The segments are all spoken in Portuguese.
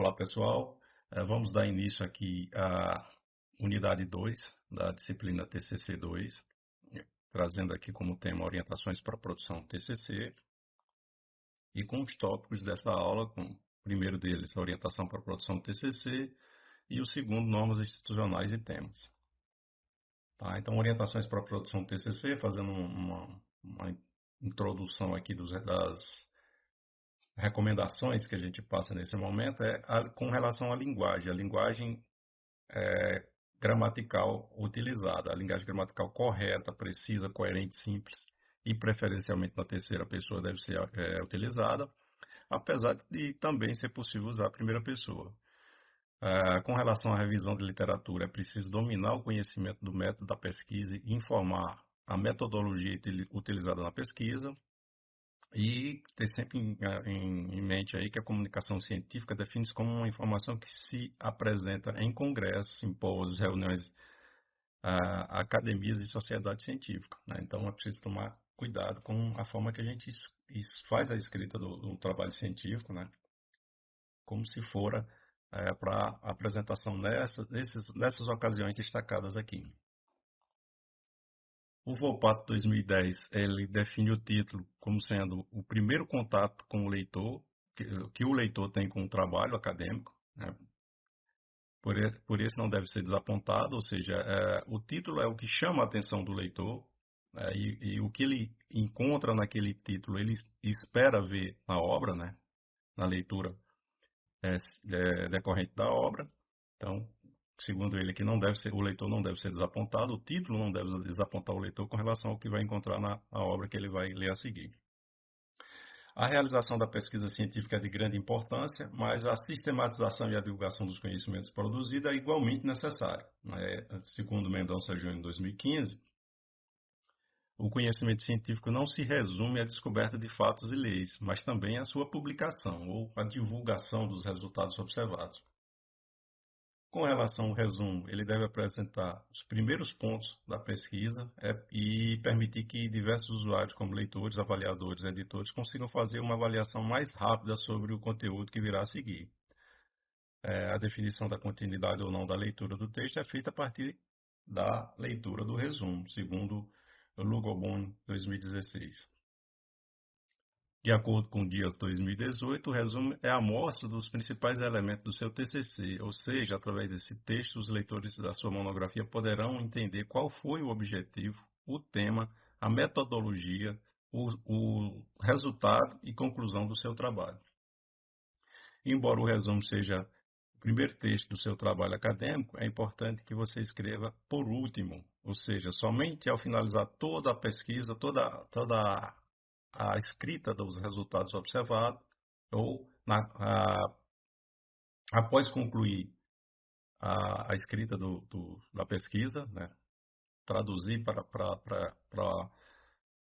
Olá, pessoal. Vamos dar início aqui à unidade 2 da disciplina TCC2, trazendo aqui como tema orientações para a produção TCC e com os tópicos desta aula, com o primeiro deles, a orientação para a produção TCC e o segundo, normas institucionais e temas. Tá? Então, orientações para a produção TCC, fazendo uma introdução aqui das recomendações que a gente passa nesse momento com relação à linguagem. A linguagem gramatical utilizada, a linguagem gramatical correta, precisa, coerente, simples e preferencialmente na terceira pessoa deve ser utilizada, apesar de também ser possível usar a primeira pessoa. Com relação à revisão de literatura, é preciso dominar o conhecimento do método da pesquisa e informar a metodologia utilizada na pesquisa. E ter sempre em mente aí que a comunicação científica define-se como uma informação que se apresenta em congressos, simpósios, reuniões, academias e sociedade científica, né? Então é preciso tomar cuidado com a forma que a gente faz a escrita do trabalho científico, né? Como se fora para apresentação nessas ocasiões destacadas aqui. O Volpato 2010, ele define o título como sendo o primeiro contato com o leitor, que o leitor tem com o trabalho acadêmico, né? Por isso não deve ser desapontado, ou seja, o título é o que chama a atenção do leitor, né? E o que ele encontra naquele título, ele espera ver na obra, né? Na leitura decorrente da obra. Então, segundo ele, que o leitor não deve ser desapontado, o título não deve desapontar o leitor com relação ao que vai encontrar na obra que ele vai ler a seguir. A realização da pesquisa científica é de grande importância, mas a sistematização e a divulgação dos conhecimentos produzidos é igualmente necessária, né? Segundo Mendonça Júnior, em 2015, o conhecimento científico não se resume à descoberta de fatos e leis, mas também à sua publicação ou à divulgação dos resultados observados. Com relação ao resumo, ele deve apresentar os primeiros pontos da pesquisa e permitir que diversos usuários, como leitores, avaliadores, editores, consigam fazer uma avaliação mais rápida sobre o conteúdo que virá a seguir. A definição da continuidade ou não da leitura do texto é feita a partir da leitura do resumo, segundo Lugobon 2016. De acordo com o Dias 2018, o resumo é a amostra dos principais elementos do seu TCC, ou seja, através desse texto, os leitores da sua monografia poderão entender qual foi o objetivo, o tema, a metodologia, o resultado e conclusão do seu trabalho. Embora o resumo seja o primeiro texto do seu trabalho acadêmico, é importante que você escreva por último, ou seja, somente ao finalizar toda a pesquisa, toda a escrita dos resultados observados, ou após concluir a escrita da pesquisa, né, traduzir para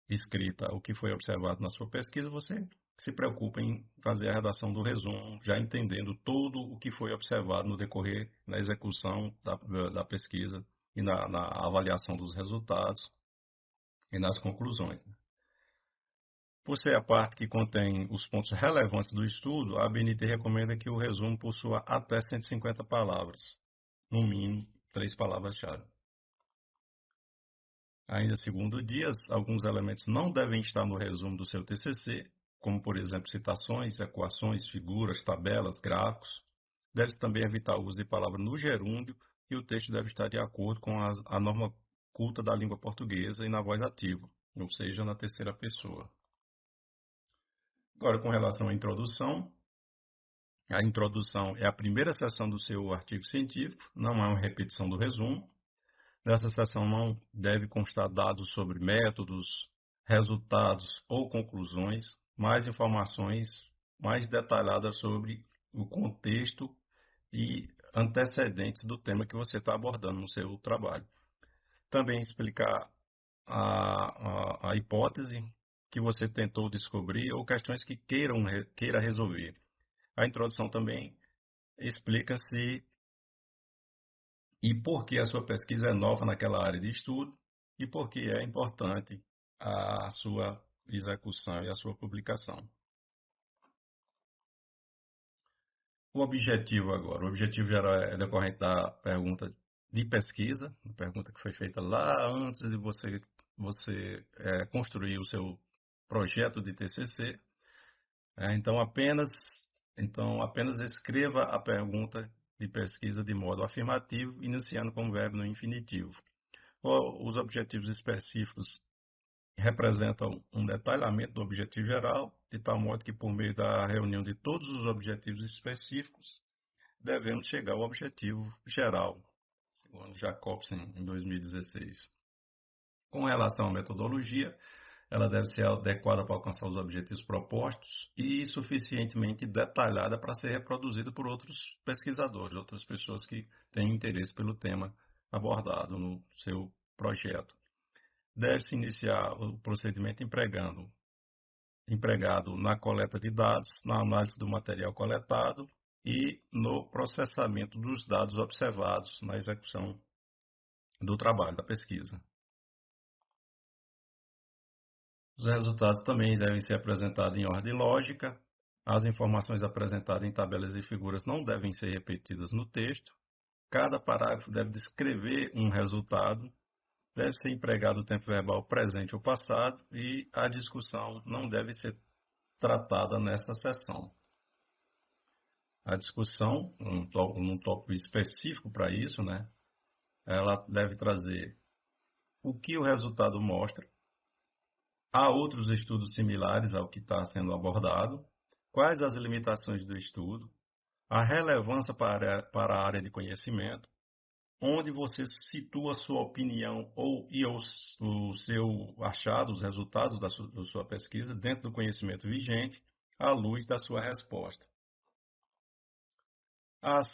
escrita o que foi observado na sua pesquisa, você se preocupa em fazer a redação do resumo, já entendendo tudo o que foi observado no decorrer da execução da pesquisa e na avaliação dos resultados e nas conclusões. Por ser a parte que contém os pontos relevantes do estudo, a ABNT recomenda que o resumo possua até 150 palavras, no mínimo 3 palavras-chave. Ainda segundo Dias, alguns elementos não devem estar no resumo do seu TCC, como, por exemplo, citações, equações, figuras, tabelas, gráficos. Deve-se também evitar o uso de palavras no gerúndio e o texto deve estar de acordo com a norma culta da língua portuguesa e na voz ativa, ou seja, na terceira pessoa. Agora, com relação à introdução, a introdução é a primeira seção do seu artigo científico, não é uma repetição do resumo. Nessa seção não deve constar dados sobre métodos, resultados ou conclusões, mais informações mais detalhadas sobre o contexto e antecedentes do tema que você está abordando no seu trabalho. Também explicar a hipótese que você tentou descobrir ou questões que queira resolver. A introdução também explica-se e por que a sua pesquisa é nova naquela área de estudo e por que é importante a sua execução e a sua publicação. O objetivo agora. O objetivo geral é decorrente da pergunta de pesquisa, a pergunta que foi feita lá antes de você construir o seu projeto de TCC. Então apenas escreva a pergunta de pesquisa de modo afirmativo, iniciando com o verbo no infinitivo. Os objetivos específicos representam um detalhamento do objetivo geral, de tal modo que, por meio da reunião de todos os objetivos específicos, devemos chegar ao objetivo geral, segundo Jacobsen, em 2016. Com relação à metodologia, ela deve ser adequada para alcançar os objetivos propostos e suficientemente detalhada para ser reproduzida por outros pesquisadores, outras pessoas que têm interesse pelo tema abordado no seu projeto. Deve-se iniciar o procedimento empregado na coleta de dados, na análise do material coletado e no processamento dos dados observados na execução do trabalho, da pesquisa. Os resultados também devem ser apresentados em ordem lógica. As informações apresentadas em tabelas e figuras não devem ser repetidas no texto. Cada parágrafo deve descrever um resultado. Deve ser empregado o tempo verbal presente ou passado e a discussão não deve ser tratada nesta sessão. A discussão, num tópico específico para isso, né, ela deve trazer o que o resultado mostra. Há outros estudos similares ao que está sendo abordado? Quais as limitações do estudo? A relevância para a área de conhecimento? Onde você situa a sua opinião o seu achado, os resultados da sua pesquisa dentro do conhecimento vigente, à luz da sua resposta? As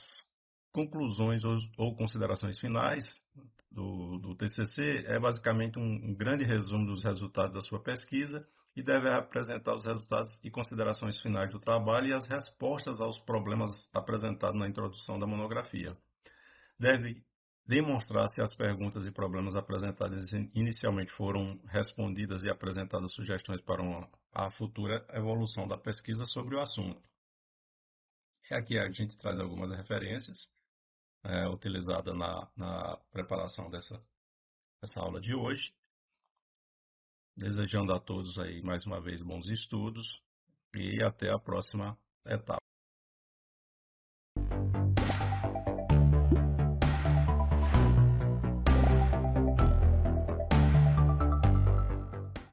conclusões ou considerações finais do TCC é basicamente um grande resumo dos resultados da sua pesquisa e deve apresentar os resultados e considerações finais do trabalho e as respostas aos problemas apresentados na introdução da monografia. Deve demonstrar se as perguntas e problemas apresentados inicialmente foram respondidas e apresentadas sugestões para a futura evolução da pesquisa sobre o assunto. E aqui a gente traz algumas referências utilizadas na preparação dessa aula de hoje. Desejando a todos aí mais uma vez bons estudos e até a próxima etapa.